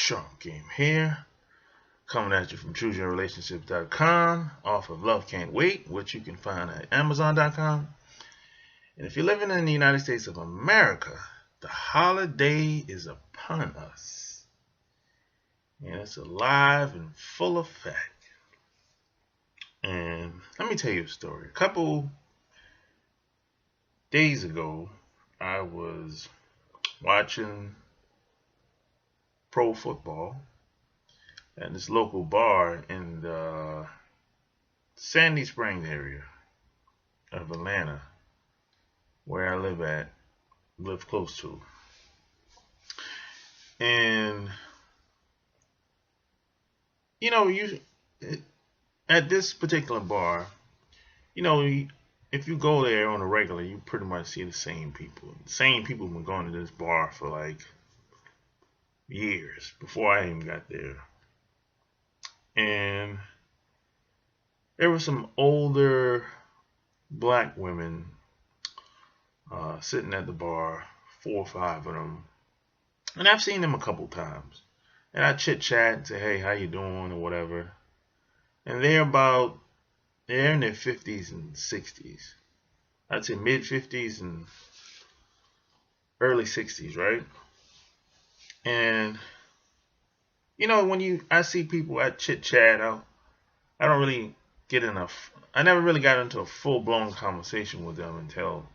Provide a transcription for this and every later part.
Sharp Game here, coming at you from ChooseYourRelationships.com, off of Love Can't Wait, which you can find at Amazon.com. And if you're living in the United States of America, the holiday is upon us. And it's alive and full effect. And let me tell you a story. A couple days ago, I was watching pro football at this local bar in the Sandy Springs area of Atlanta, where I live close to. And you at this particular bar, if you go there on a regular, you pretty much see the same people. The same people have been going to this bar for like years before I even got there. And there were some older black women sitting at the bar, 4 or 5 of them. And I've seen them a couple times. And I chit chat and say, hey, how you doing or whatever. And they're in their 50s and 60s. I'd say mid 50s and early 60s, right? And when I see people at chit chat, I don't really get enough. I never really got into a full blown conversation with them until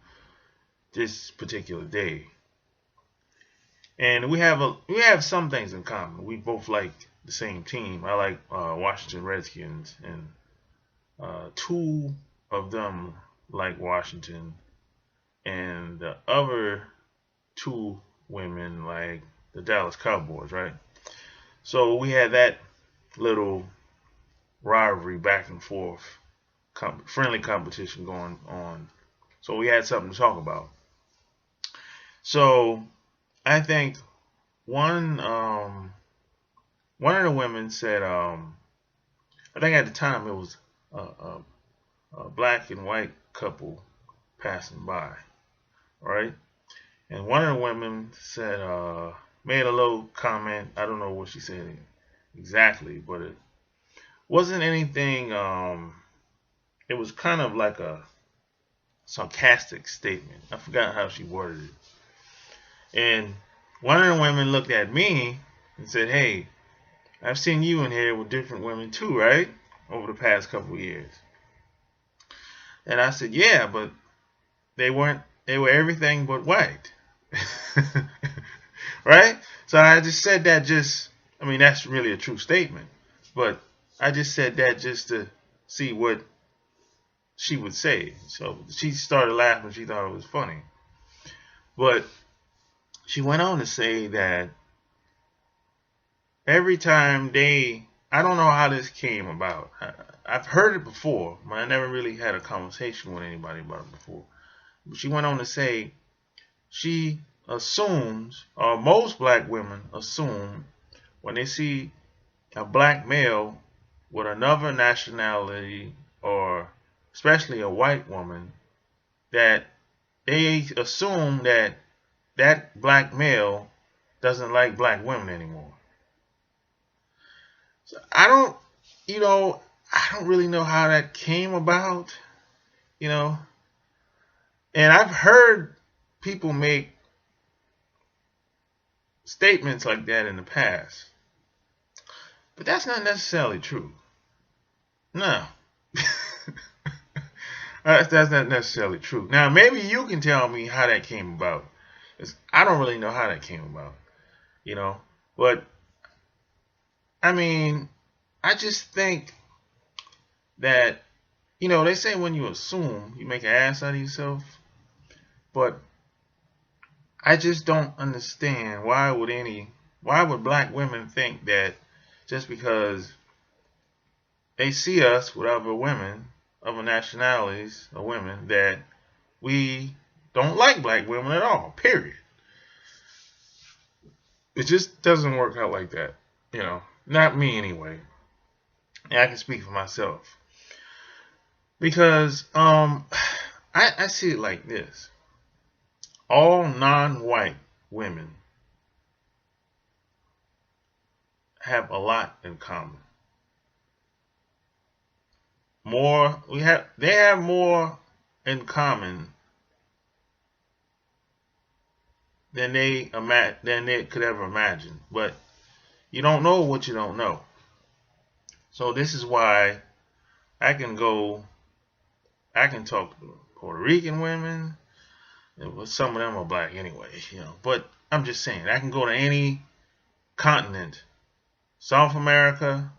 this particular day. And we have some things in common. We both like the same team. I like Washington Redskins, and 2 of them like Washington, and the other 2 women like the Dallas Cowboys, right? So we had that little rivalry back and forth, friendly competition going on. So we had something to talk about. So I think one of the women said, I think at the time it was a black and white couple passing by, right? And one of the women said, made a little comment. I don't know what she said exactly, but it wasn't anything. It was kind of like a sarcastic statement. I forgot how she worded it. And one of the women looked at me and said, hey, I've seen you in here with different women too, right? Over the past couple of years. And I said, yeah, but they were everything but white. Right? So I just said that that's really a true statement. But I just said that just to see what she would say. So she started laughing. She thought it was funny. But she went on to say that every time I don't know how this came about. I've heard it before, but I never really had a conversation with anybody about it before. But she went on to say she assumes, or most black women assume, when they see a black male with another nationality, or especially a white woman, that they assume that black male doesn't like black women anymore. So I don't really know how that came about, and I've heard people make statements like that in the past, but that's not necessarily true. No. That's not necessarily true. Now, maybe you can tell me how that came about. I don't really know how that came about, But, I just think that, they say when you assume, you make an ass out of yourself. But I just don't understand why would black women think that just because they see us with other women, other nationalities of women, that we don't like black women at all, period. It just doesn't work out like that, Not me anyway. And I can speak for myself. Because I see it like this. All non-white women have a lot in common. They have more in common than they could ever imagine. But you don't know what you don't know. So this is why I can talk to Puerto Rican women. Well, some of them are black anyway, But I'm just saying, I can go to any continent, South America,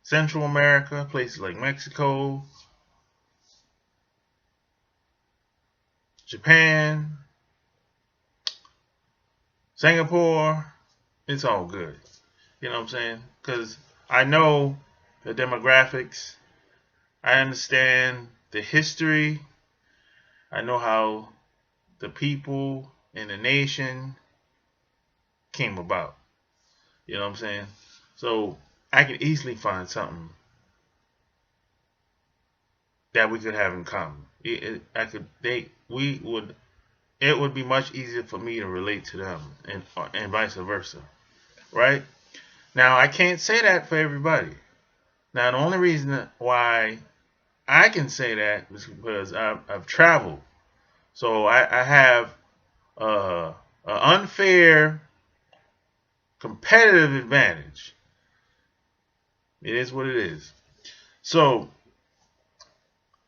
Central America, places like Mexico, Japan, Singapore. It's all good. You know what I'm saying? Because I know the demographics. I understand the history. I know how the people and the nation came about. You know what I'm saying? So I could easily find something that we could have in common. It would be much easier for me to relate to them, and vice versa, right? Now I can't say that for everybody. Now the only reason why I can say that is because I've traveled, so I have an unfair competitive advantage. It is what it is. So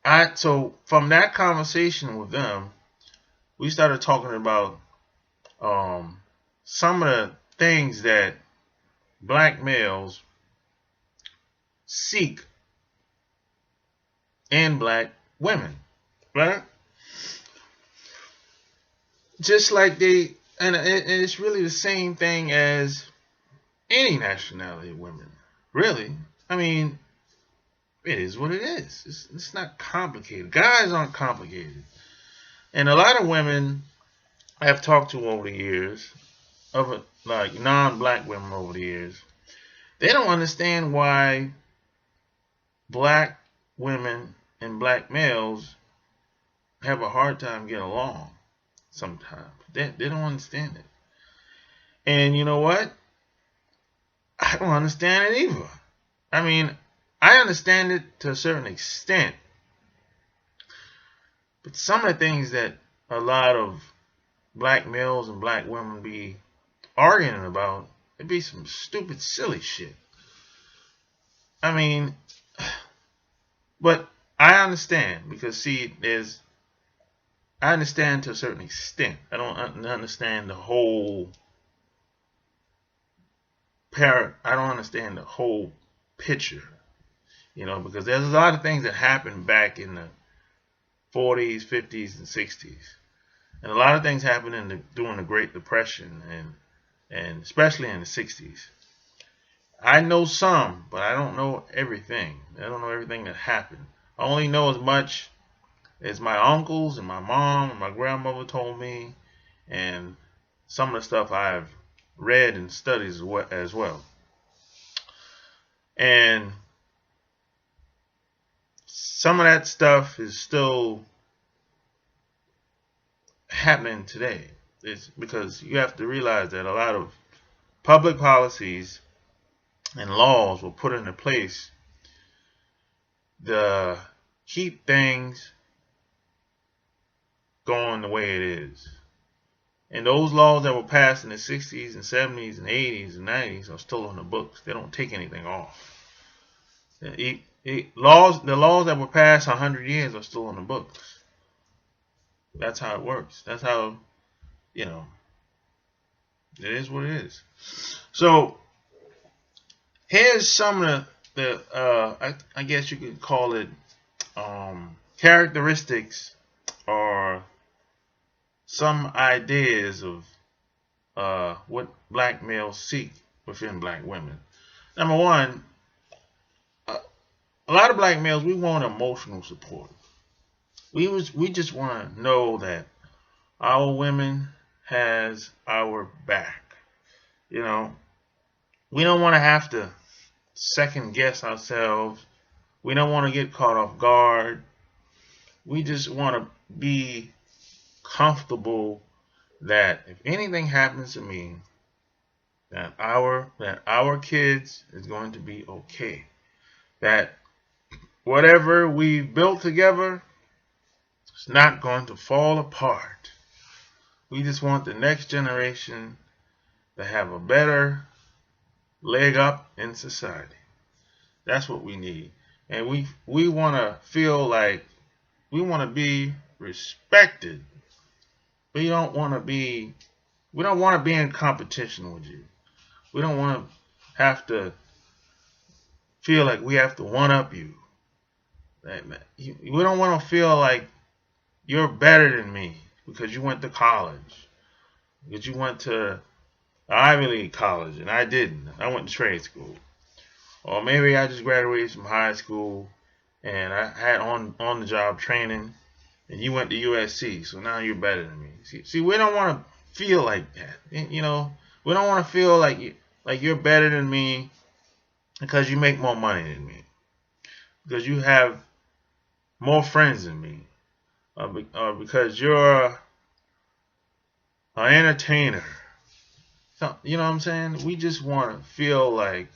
from that conversation with them, we started talking about some of the things that black males seek in black women, right? Just like and it's really the same thing as any nationality of women, really. I mean, it is what it is. It's not complicated. Guys aren't complicated. And a lot of women I've talked to over the years, like non-black women over the years, they don't understand why black women and black males have a hard time getting along sometimes. They don't understand it. And you know what? I don't understand it either. I mean, I understand it to a certain extent. But some of the things that a lot of black males and black women be arguing about, it'd be some stupid, silly shit. I mean, but I understand because see, I understand to a certain extent. I don't understand the whole I don't understand the whole picture, because there's a lot of things that happened back in the 40s, 50s, and 60s, and a lot of things happened during the Great Depression and especially in the 60s. I know some, but I don't know everything. I don't know everything that happened. I only know as much as my uncles and my mom and my grandmother told me, and some of the stuff I've read and studied as well. And some of that stuff is still happening today. It's because you have to realize that a lot of public policies and laws were put into place to keep things going the way it is. And those laws that were passed in the 60s and 70s and 80s and 90s are still on the books. They don't take anything off. The laws that were passed 100 years are still on the books. That's how it works. That's how, it is what it is. So here's some of the I guess you could call it characteristics or some ideas of what black males seek within black women. Number one, a lot of black males, we want emotional support. We just want to know that our women has our back. We don't want to have to second guess ourselves. We don't want to get caught off guard. We just want to be comfortable that if anything happens to me, that our kids is going to be okay. That whatever we built together is not going to fall apart. We just want the next generation to have a better leg up in society. That's what we need. And we want to feel like we want to be respected. We don't want to be in competition with you. We don't want to have to feel like we have to one up you. We don't want to feel like you're better than me because you went to college. Because you went to Ivy League college and I didn't. I went to trade school. Or maybe I just graduated from high school and I had on the job training and you went to USC, so now you're better than me. See, we don't want to feel like that. We don't want to feel like you're better than me because you make more money than me, because you have more friends than me, or because you're an entertainer. So, you know what I'm saying? We just want to feel like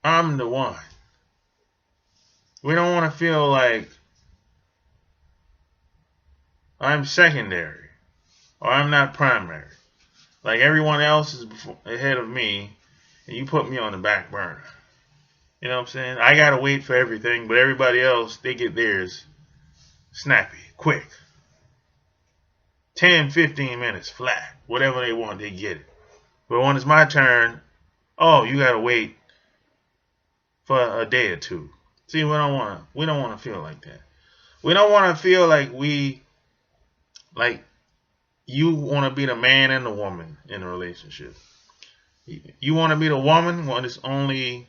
I'm the one. We don't want to feel like I'm secondary or I'm not primary. Like everyone else is ahead of me and you put me on the back burner. You know what I'm saying? I gotta wait for everything, but everybody else, they get theirs snappy, quick. 10, 15 minutes flat. Whatever they want, they get it. But when it's my turn, oh, you gotta wait for a day or two. See, we don't wanna feel like that. We don't wanna feel like you wanna be the man and the woman in a relationship. You wanna be the woman when it's only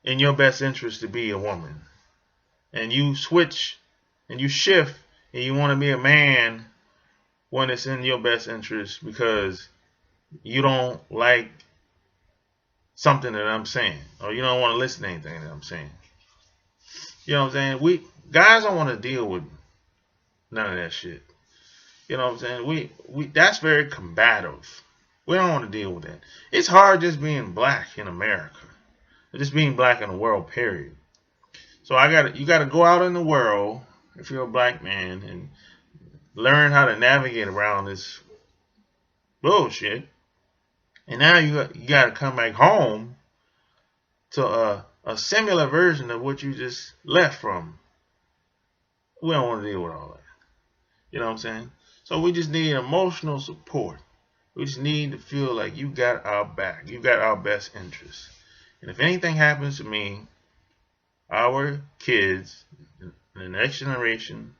in your best interest to be a woman. And you switch and you shift and you want to be a man when it's in your best interest because you don't like something that I'm saying or you don't want to listen to anything that I'm saying. You know what I'm saying? Guys don't want to deal with none of that shit. You know what I'm saying? We that's very combative. We don't want to deal with that. It's hard just being black in America. Just being black in the world, period. So you gotta go out in the world if you're a black man and learn how to navigate around this bullshit. And now you gotta come back home to a similar version of what you just left from. We don't want to deal with all that. You know what I'm saying? So we just need emotional support. We just need to feel like you got our back. You got our best interests. And if anything happens to me, our kids, the next generation,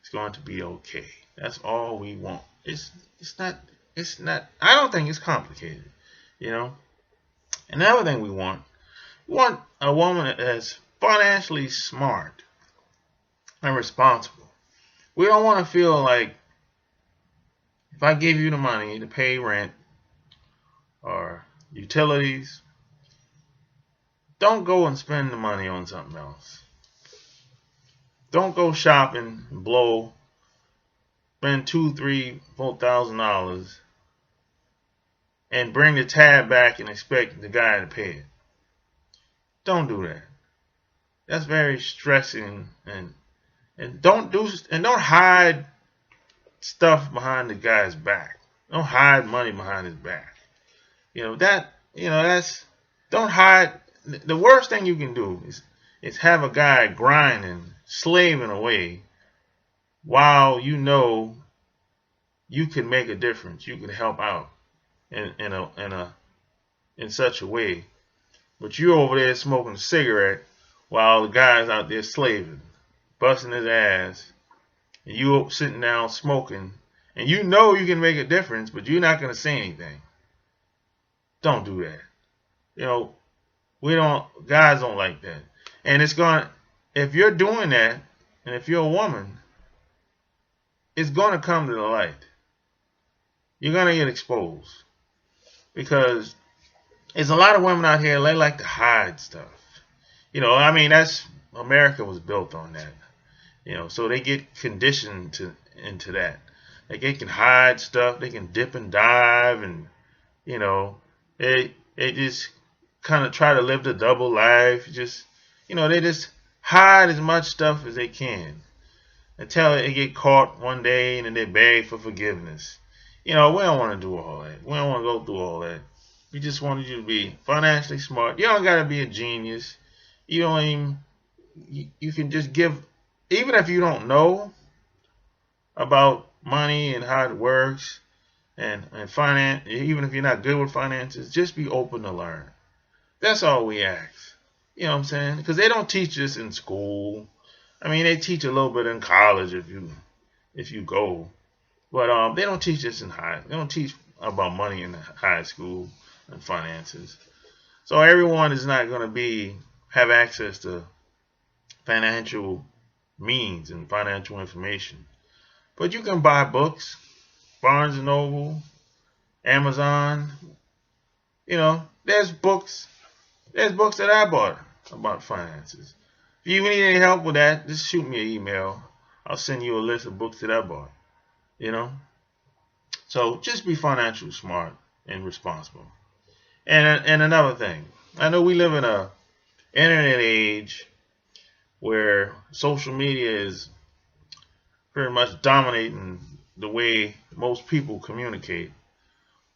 is going to be okay. That's all we want. It's not. I don't think it's complicated. Another thing we want a woman that's financially smart and responsible. We don't want to feel like if I give you the money to pay rent or utilities, don't go and spend the money on something else. Don't go shopping and spend $2,000, $3,000, $4,000 and bring the tab back and expect the guy to pay it. Don't do that. That's very stressing and don't hide stuff behind the guy's back. Don't hide money behind his back. Don't hide. The worst thing you can do is have a guy grinding, slaving away while you know you can make a difference. You can help out in such a way. But you're over there smoking a cigarette while the guy's out there slaving, busting his ass, and you sitting down smoking, and you know you can make a difference, but you're not going to say anything. Don't do that. Guys don't like that. And if you're doing that, and if you're a woman, it's going to come to the light. You're going to get exposed. Because there's a lot of women out here, they like to hide stuff. That's America was built on that. So they get conditioned into that. Like they can hide stuff, they can dip and dive, and you know, they just kind of try to live the double life. They just hide as much stuff as they can until they get caught one day and then they beg for forgiveness. We don't want to do all that. We don't want to go through all that. We just wanted you to be financially smart. You don't got to be a genius. You don't even, you can just give, even if you don't know about money and how it works and finance, even if you're not good with finances, just be open to learn. That's all we ask. You know what I'm saying? Because they don't teach this in school. I mean, they teach a little bit in college if you go, but they don't teach this in high. They don't teach about money in high school and finances. So everyone is not going to have access to financial means and financial information. But you can buy books, Barnes and Noble, Amazon. There's books. There's books that I bought about finances. If you need any help with that, just shoot me an email. I'll send you a list of books that I bought. So just be financially smart and responsible. And another thing, I know we live in a internet age where social media is pretty much dominating the way most people communicate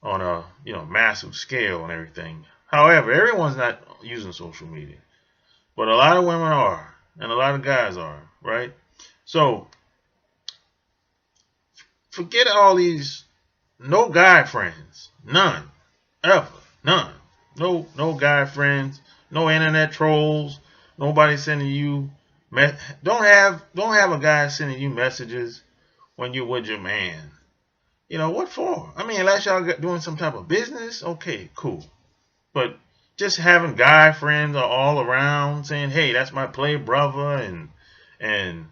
on a massive scale and everything. However, everyone's not using social media, but a lot of women are, and a lot of guys are, right? So forget all these no guy friends, none, ever, none, no guy friends, no internet trolls, nobody sending you. Don't have a guy sending you messages when you're with your man. What for? I mean, unless y'all doing some type of business, okay, cool. But just having guy friends all around saying, "Hey, that's my play brother," and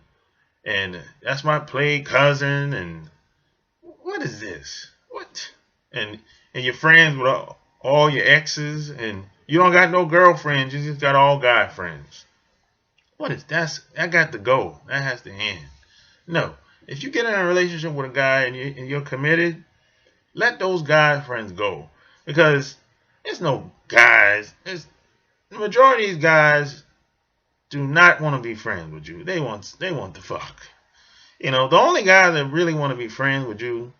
that's my play cousin, and what is this? What? And your friends with all your exes, and you don't got no girlfriends. You just got all guy friends. What is that? That got to go. That has to end. No. If you get in a relationship with a guy and you're committed, let those guy friends go. Because there's no guys. The majority of these guys do not want to be friends with you. They want to fuck. The only guys that really want to be friends with you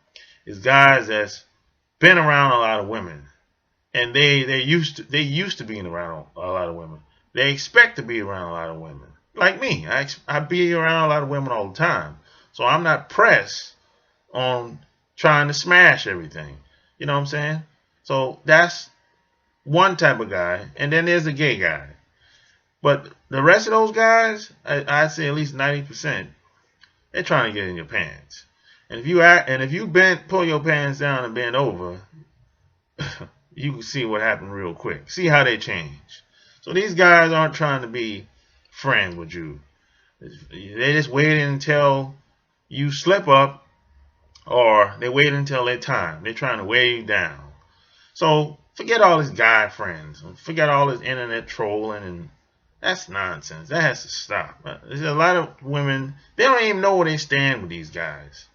is guys that's been around a lot of women. And they used to being around a lot of women. They expect to be around a lot of women. Like me. I be around a lot of women all the time. So I'm not pressed on trying to smash everything. You know what I'm saying? So that's one type of guy. And then there's a gay guy. But the rest of those guys, I'd say at least 90%, they're trying to get in your pants. And if you pull your pants down and bend over, you can see what happened real quick. See how they change. So these guys aren't trying to be friends with you. They just waiting until you slip up, or they wait until their time. They're trying to weigh you down. So forget all these guy friends. Forget all this internet trolling, and that's nonsense. That has to stop. There's a lot of women, they don't even know where they stand with these guys.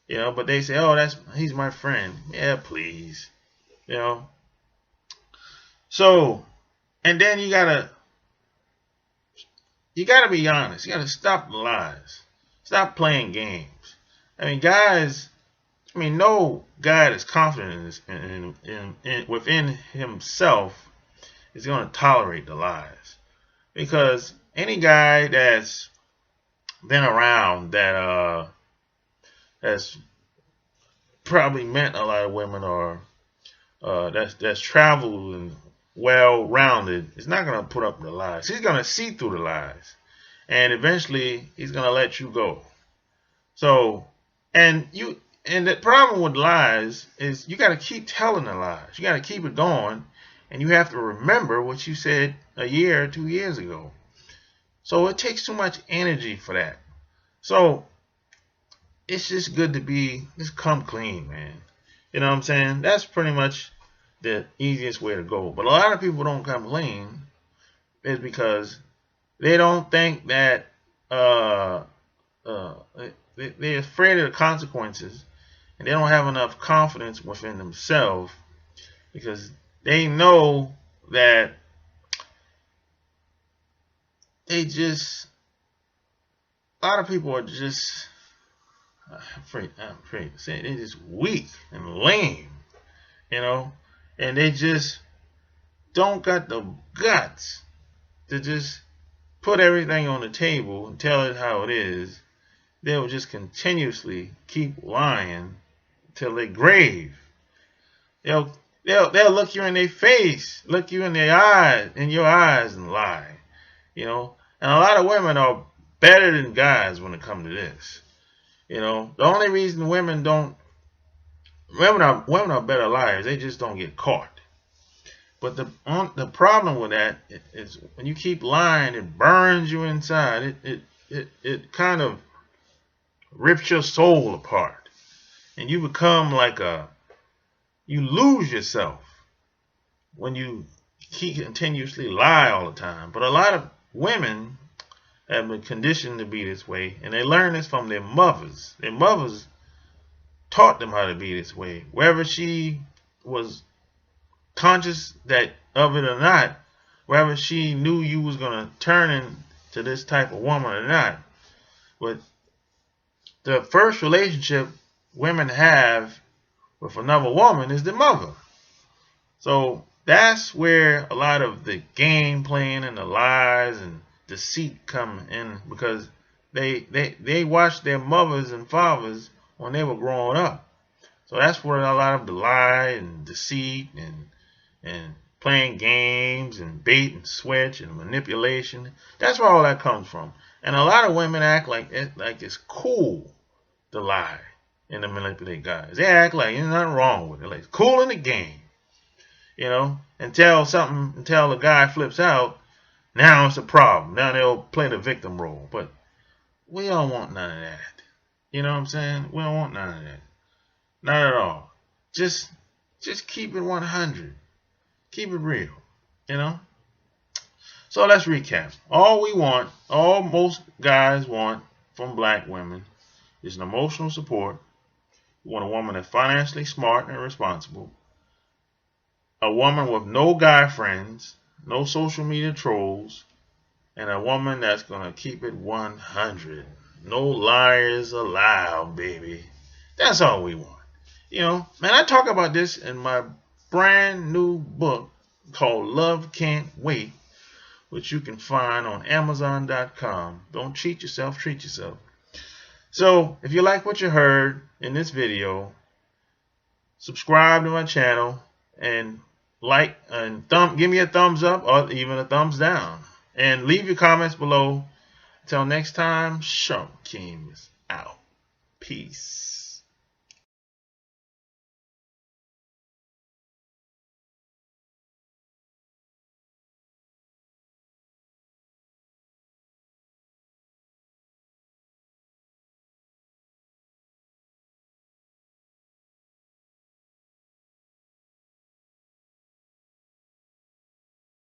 But they say, "Oh, he's my friend." Yeah, please. So, and then you gotta be honest. You gotta stop the lies. Stop playing games. I mean, guys. I mean, no guy that's confident within himself is going to tolerate the lies, because any guy that's been around that's probably met a lot of women, or that's traveled and well-rounded, is not going to put up the lies. He's going to see through the lies, and eventually he's going to let you go. So, and the problem with lies is you got to keep telling the lies. You got to keep it going, and you have to remember what you said a year or 2 years ago. So it takes too much energy for that. So it's just good to just come clean, man. You know what I'm saying? That's pretty much the easiest way to go. But a lot of people don't come clean is because they don't think that they're afraid of the consequences, and they don't have enough confidence within themselves because they know that a lot of people are just, I'm afraid to say it, they're just weak and lame, and they just don't got the guts to just put everything on the table and tell it how it is. They'll just continuously keep lying till their grave. They'll look you in their face, look you in your eyes, and lie. And a lot of women are better than guys when it comes to this. The only reason women are better liars, they just don't get caught. But the problem with that is when you keep lying, it burns you inside. It kind of rips your soul apart, and you become you lose yourself when you continuously lie all the time. But a lot of women have been conditioned to be this way, and they learn this from their mothers. Their mothers taught them how to be this way, whether she was conscious of it or not, whether she knew you was going to turn into this type of woman or not. But the first relationship women have with another woman is the mother. So that's where a lot of the game playing and the lies and deceit come in, because they watched their mothers and fathers when they were growing up. So that's where a lot of the lie and deceit and playing games and bait and switch and manipulation, that's where all that comes from. And a lot of women act like it's cool to lie and to manipulate guys. They act like there's nothing wrong with it. Like it's cool in the game, until the guy flips out. Now it's a problem. Now they'll play the victim role. But we don't want none of that. You know what I'm saying? We don't want none of that. Not at all. Just keep it 100. Keep it real. So let's recap. All most guys want from black women is an emotional support. You want a woman that's financially smart and responsible. A woman with no guy friends, no social media trolls, and a woman that's going to keep it 100. No liars allowed, baby. That's all we want. Man, I talk about this in my brand new book called Love Can't Wait, which you can find on Amazon.com. Don't cheat yourself, treat yourself. So, if you like what you heard in this video, subscribe to my channel and give me a thumbs up or even a thumbs down. And leave your comments below. Until next time, Sean Kim is out. Peace.